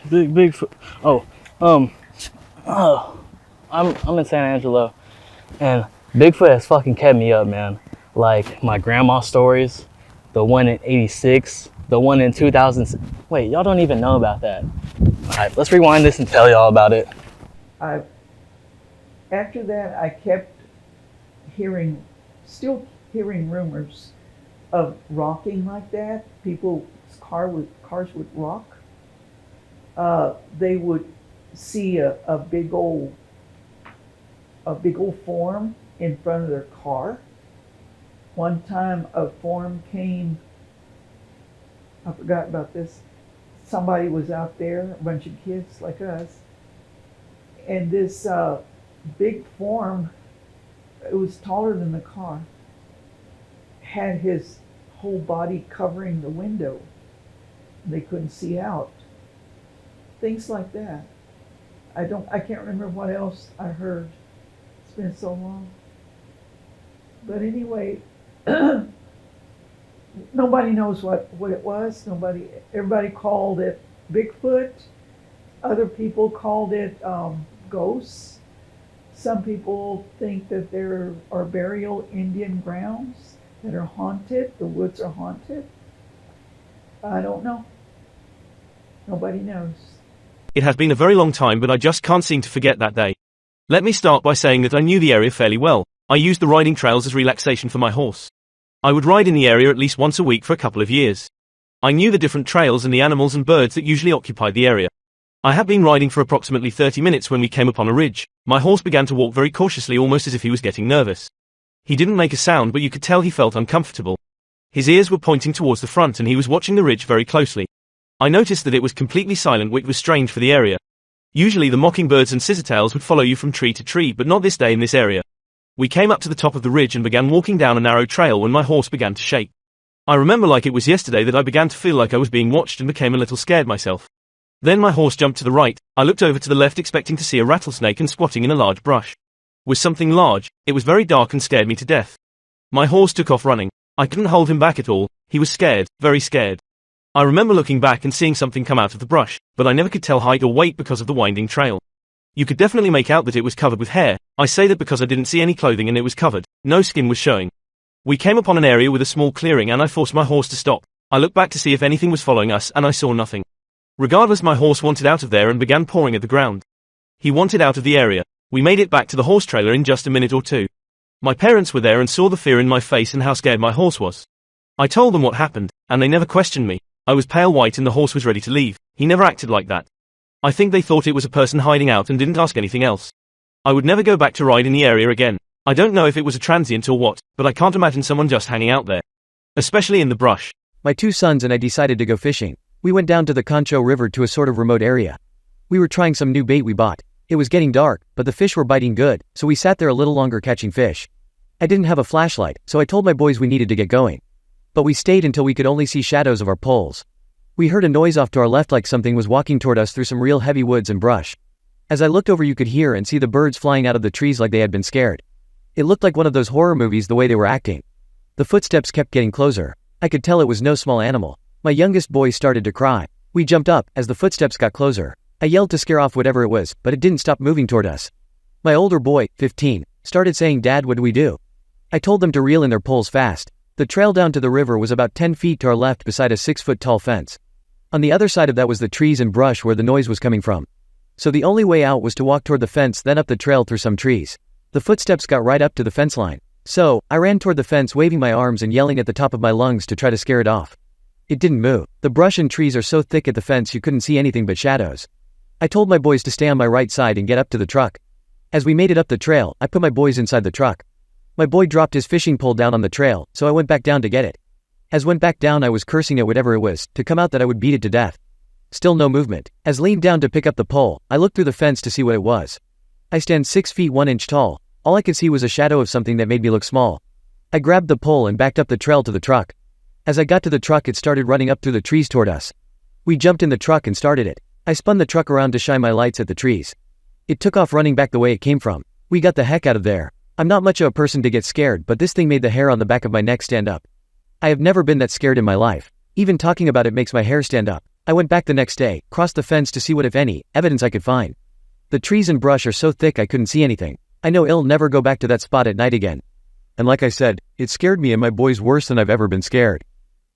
Bigfoot. Oh, um, oh, I'm in San Angelo, and Bigfoot has fucking kept me up, man. Like my grandma's stories, the one in '86, the one in 2000. Wait, y'all don't even know about that. All right, let's rewind this and tell y'all about it. I After that, I kept hearing, still hearing rumors of rocking like that. People's cars would rock. They would see a big old form in front of their car. One time a form came, I forgot about this, somebody was out there, a bunch of kids like us, and this big form, it was taller than the car, had his whole body covering the window. They couldn't see out. Things like that. I can't remember what else I heard. It's been so long. But anyway, nobody knows what it was. Everybody called it Bigfoot. Other people called it ghosts. Some people think that there are burial Indian grounds that are haunted. The woods are haunted. I don't know. Nobody knows. It has been a very long time, but I just can't seem to forget that day. Let me start by saying that I knew the area fairly well. I used the riding trails as relaxation for my horse. I would ride in the area at least once a week for a couple of years. I knew the different trails and the animals and birds that usually occupied the area. I had been riding for approximately 30 minutes when we came upon a ridge. My horse began to walk very cautiously, almost as if he was getting nervous. He didn't make a sound, but you could tell he felt uncomfortable. His ears were pointing towards the front and he was watching the ridge very closely. I noticed that it was completely silent, which was strange for the area. Usually the mockingbirds and scissortails would follow you from tree to tree, but not this day in this area. We came up to the top of the ridge and began walking down a narrow trail when my horse began to shake. I remember like it was yesterday that I began to feel like I was being watched and became a little scared myself. Then my horse jumped to the right. I looked over to the left expecting to see a rattlesnake and squatting in a large brush. Was something large. It was very dark and scared me to death. My horse took off running. I couldn't hold him back at all. He was scared, very scared. I remember looking back and seeing something come out of the brush, but I never could tell height or weight because of the winding trail. You could definitely make out that it was covered with hair. I say that because I didn't see any clothing and it was covered. No skin was showing. We came upon an area with a small clearing and I forced my horse to stop. I looked back to see if anything was following us and I saw nothing. Regardless, my horse wanted out of there and began pawing at the ground. He wanted out of the area. We made it back to the horse trailer in just a minute or two. My parents were there and saw the fear in my face and how scared my horse was. I told them what happened, and they never questioned me. I was pale white and the horse was ready to leave. He never acted like that. I think they thought it was a person hiding out and didn't ask anything else. I would never go back to ride in the area again. I don't know if it was a transient or what, but I can't imagine someone just hanging out there. Especially in the brush. My two sons and I decided to go fishing. We went down to the Concho River to a sort of remote area. We were trying some new bait we bought. It was getting dark, but the fish were biting good, so we sat there a little longer catching fish. I didn't have a flashlight, so I told my boys we needed to get going. But we stayed until we could only see shadows of our poles. We heard a noise off to our left like something was walking toward us through some real heavy woods and brush. As I looked over, you could hear and see the birds flying out of the trees like they had been scared. It looked like one of those horror movies the way they were acting. The footsteps kept getting closer. I could tell it was no small animal. My youngest boy started to cry. We jumped up as the footsteps got closer. I yelled to scare off whatever it was, but it didn't stop moving toward us. My older boy, 15, started saying, "Dad, what do we do?" I told them to reel in their poles fast. The trail down to the river was about 10 feet to our left beside a 6-foot-tall fence. On the other side of that was the trees and brush where the noise was coming from. So the only way out was to walk toward the fence, then up the trail through some trees. The footsteps got right up to the fence line. So, I ran toward the fence waving my arms and yelling at the top of my lungs to try to scare it off. It didn't move. The brush and trees are so thick at the fence you couldn't see anything but shadows. I told my boys to stay on my right side and get up to the truck. As we made it up the trail, I put my boys inside the truck. My boy dropped his fishing pole down on the trail, so I went back down to get it. As went back down, I was cursing at whatever it was, to come out that I would beat it to death. Still no movement. As leaned down to pick up the pole, I looked through the fence to see what it was. I stand 6 feet 1 inch tall. All I could see was a shadow of something that made me look small. I grabbed the pole and backed up the trail to the truck. As I got to the truck, it started running up through the trees toward us. We jumped in the truck and started it. I spun the truck around to shine my lights at the trees. It took off running back the way it came from. We got the heck out of there. I'm not much of a person to get scared, but this thing made the hair on the back of my neck stand up. I have never been that scared in my life. Even talking about it makes my hair stand up. I went back the next day, crossed the fence to see what, if any, evidence I could find. The trees and brush are so thick I couldn't see anything. I know I'll never go back to that spot at night again. And like I said, it scared me and my boys worse than I've ever been scared.